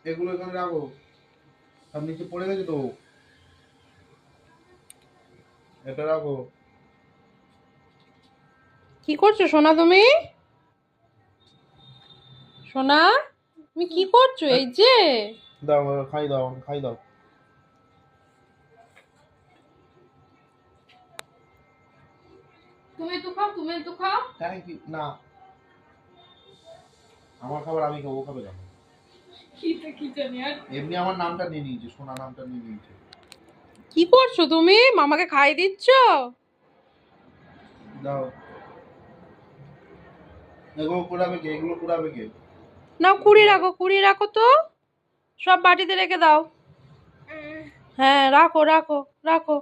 এগুলো এখানে রাখো, আর নিচে পড়ে গেছে তো, এটা রাখো। কি করছো সোনা তুমি? সোনা তুমি কি করছো? এই যে দাও, খাই দাও, খাই দাও। তুমি তো খাও, তুমি তো খাও। Thank you. না, আমার খাবার আমি খাবো, ও খাবে না। কি জানি আর। এমনি আমার নামটা নিয়ে নিয়েছে, সোনা নামটা নিয়ে নিয়েছে। কি করছো তুমি? মামাকে খাই দিচ্ছ? দাও, এগুলো কুড়াবে কে? এগুলো কুড়াবে কে? নাও কুড়িয়ে রাখো, কুড়িয়ে রাখো তো। সব বাটিতে রেখে দাও। হ্যাঁ রাখো রাখো রাখো।